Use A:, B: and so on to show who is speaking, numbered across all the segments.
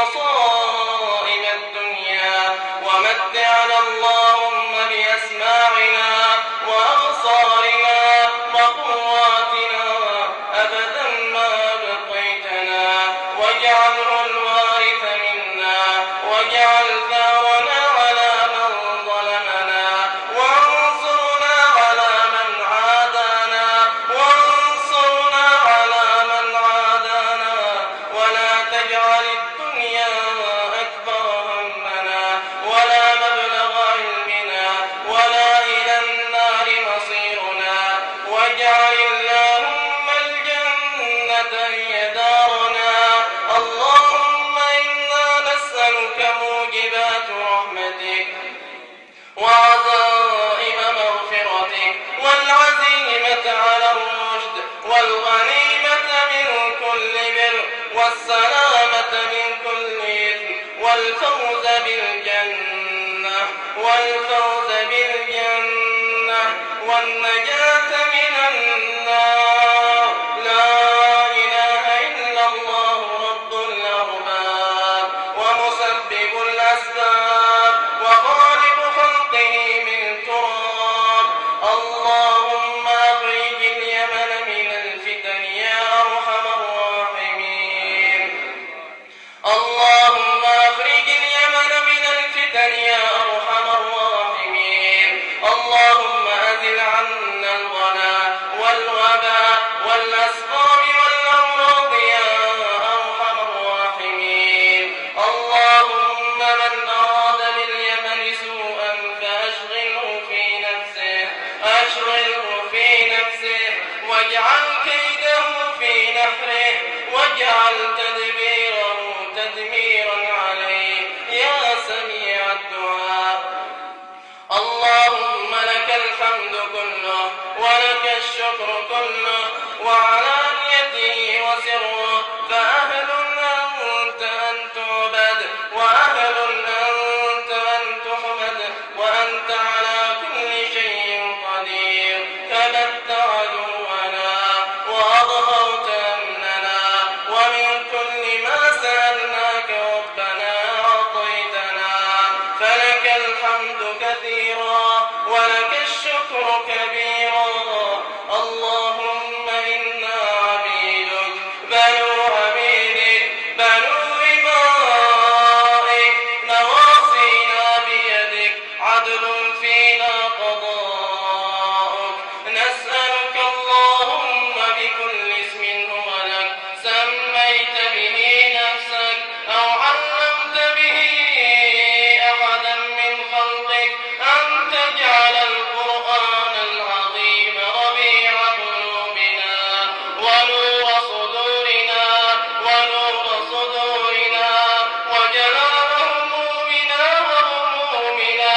A: مصائب الدنيا ومتعنا اللهم بأسماعنا وأبصارنا وقواتنا أبدا ما بقيتنا واجعله الوارث منا واجعل ثارنا على من ظلمنا وانصرنا على من عادانا ولا تجعل الدنيا أكبر همنا ولا مبلغ علمنا ولا إلى النار مصيرنا واجعل اللهم الجنة هي دارنا. اللهم إنا نسألك موجبات رحمتك وعزائم مغفرتك والعزيمة على الرشد والغنيمة من كل بر والسلامة من كل إثم والفوز بالجنة والنجاة من النار. لا إله إلا الله رب الأرباب ومسبب الأسباب وخالق خلقه من تراب. اللهم أخرج اليمن من الفتن يا أرحم الراحمين. اللهم أخرج اليمن من الفتن يا أرحم الراحمين. اللهم أزل عنا الغلا والوباء والأسقام والأمراض يا أرحم الراحمين. اللهم من أراد باليمن سوءا فأشغله في نفسه واجعل كيده في نحره واجعل تدبيره تدميرا عليه يا سميع الدعاء. اللهم لك الحمد كله ولك الشكر كله وعلانيته وسره فأهل أنت أن تعبد وأهل أنت أن تحمد وأنت على كل شيء قدير. كبت عدونا وأظهرت أمننا ومن كل ما سألناك ربنا أعطيتنا فلك الحمد كثيرا ولك الشكر كبيرا. اللهم إنا عبيدك بنو عبيدك بنو إمائك نواصينا بيدك عدل فينا قضاءك. نسألك اللهم بكل اسم هو لك سميت به نفسك أو علمت به أحدا من خلقك أن تجعل القرآن العظيم ربيع قلوبنا ونور صدورنا وجلاء همومنا وغمومنا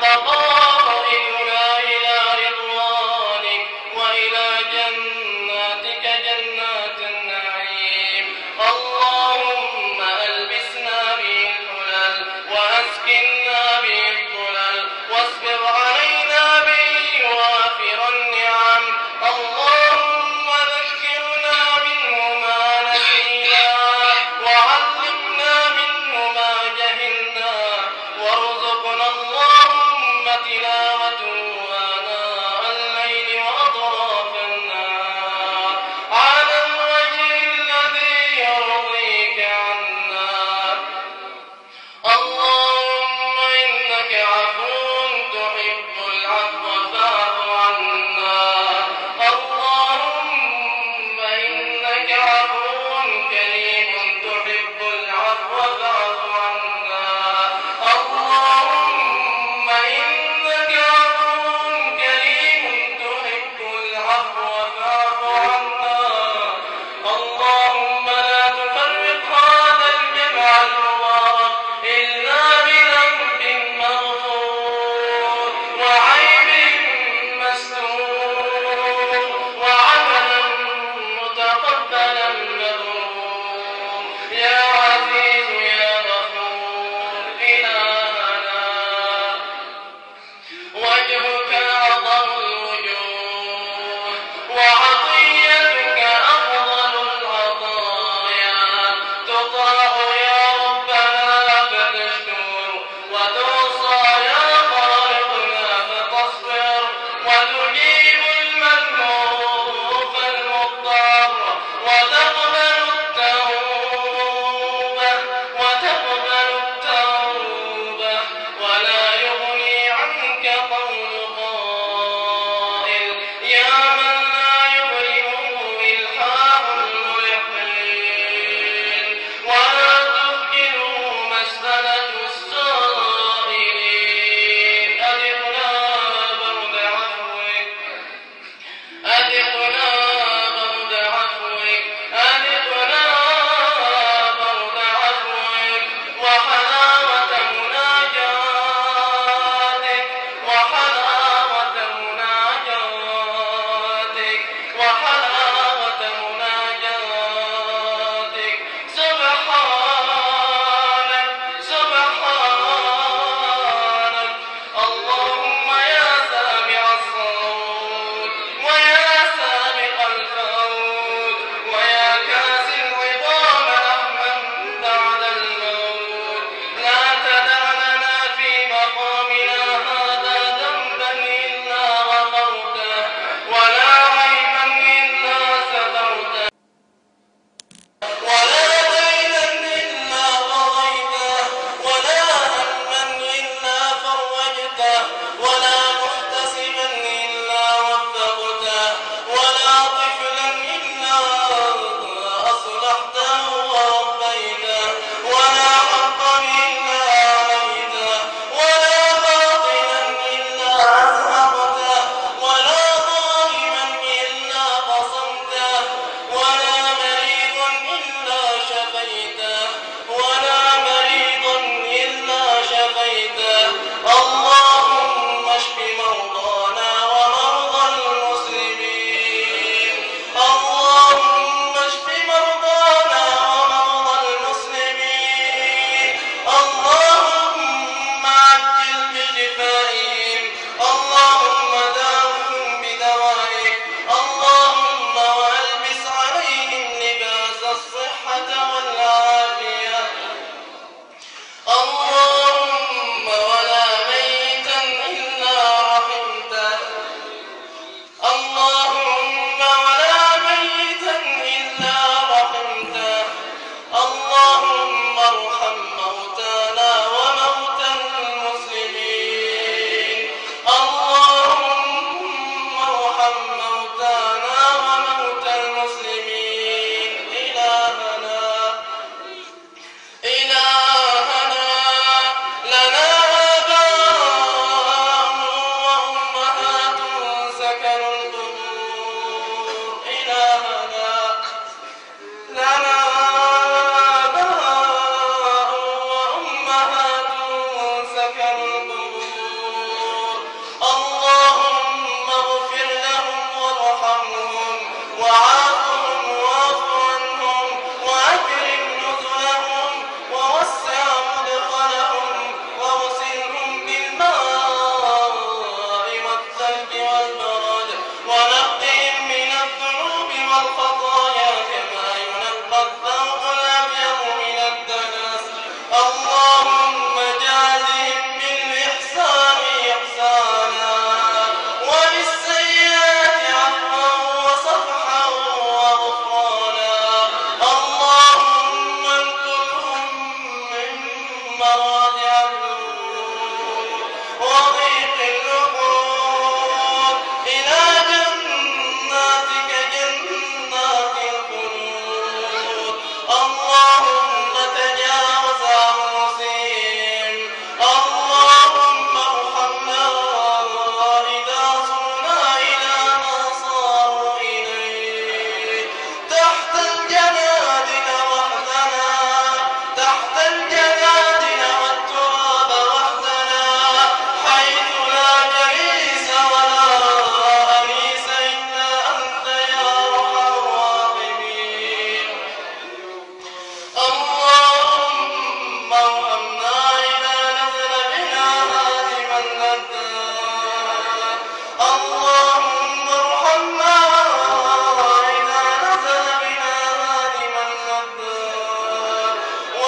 A: مقاصدنا إلى رضوانك وإلى جناتك جنات النعيم. اللهم ألبسنا به الحلل وأسكننا به الظلل واصبر علينا به وافر النعم. اللهم ذكرنا منه ما نسينا وعلمنا منه ما جهلنا وارزقنا اللهم تلاوته آناء الليل وأطراف النهار على الوجه الذي يرضيك عنا. اللهم إنك عفو تحب العفو فاعف عنا. اللهم إنك عفو كريم تحب العفو فاعف عنا. اللهم إنك عفو كريم تحب العفو فاعف عنا. اللهم لا تفرق هذا الجمع المبارك إلا بذنب مغفور وعيب مستور وعملا متقبلا مبرور يا عزيز يا غفور إلهنا. وجهك أعظم الوجوه وعطيتك أفضل العطايا تطاع يا رب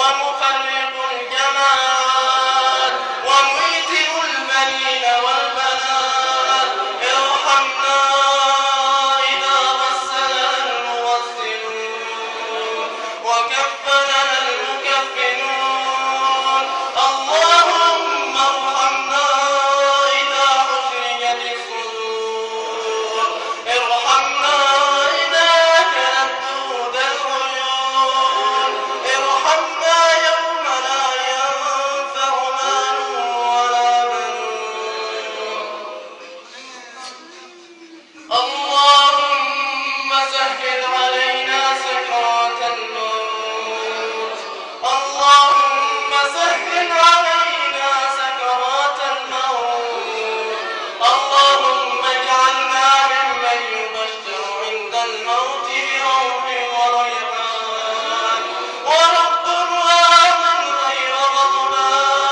A: ومفرق الجماعات وميتم البنين والبنات ارحمنا إذا غسلنا المغسلون وكفنا المكفنون اللهم ارحمنا إذا حفرجت الصدور ارحمنا إذا أكلت دود العيون ارحمنا يوم لا ينفع مال ولا بنون اللهم سهل علينا سكرات الموت اللهم سهل علينا سكرات الموت اللهم اجعلنا ممن يبشر عند الموت بروح وريحان ورب راض غير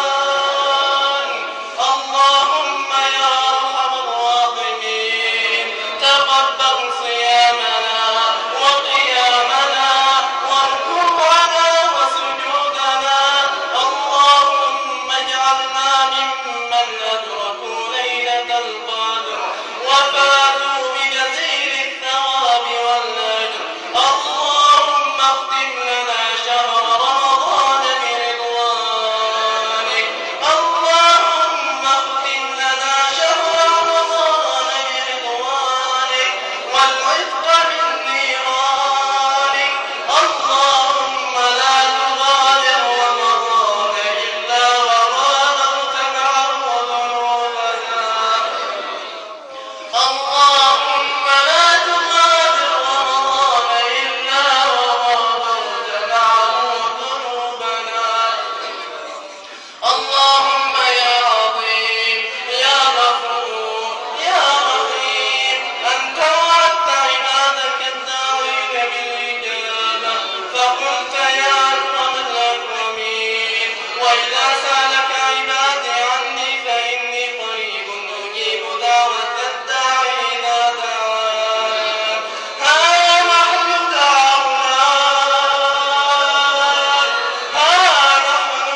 A: غضبان اللهم يا أرحم الراحمين تقبل صيامنا وقيامنا وركوعنا وسجودنا اللهم اجعلنا ممن أدركوا ليلة القدر وفاتوا بجزيل الثواب والأجر اللهم اختم لنا شهر رمضان برضوانك اللهم اختم لنا شهر رمضان برضوانك والعتق من نيرانك اللهم لا تغادر رمضان إلا وغادرت معه ذنوبنا اللهم لا تغادر رمضان إلا وغادرت معه ذنوبنا اللهم يا عظيم يا غفور يا رحيم أنت وعدت عبادك الداعين بالإجابة فقلت يا أكرم الأكرمين وإذا سألك عبادي عني فإني قريب أجيب دعوة الداعي إذا دعان ها نحن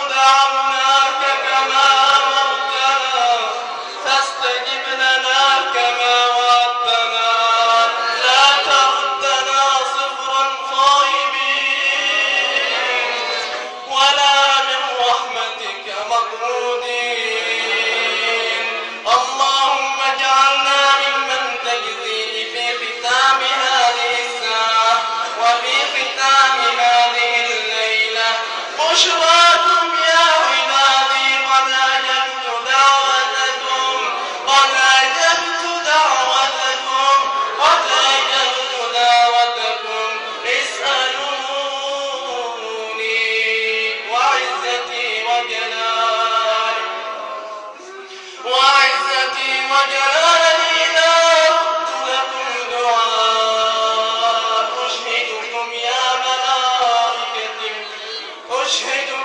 A: دعوناك كما أمرتنا فاستجب لنا كما وعدتنا لا تردنا صفرا خائبين ولا من رحمتك مطرودين اللهم اجعلنا ممن تجزيه في ختام هذه الساعة وفي ختام هذه الليلة بشراكم يا عبادي قد أجبت دعوتكم قد أجبت دعوتكم قد أجبت دعوتكم اسألوني وعزتي وجلالي لا أرد لكم دعاء أشهدكم يا ملائكتي أشهدكم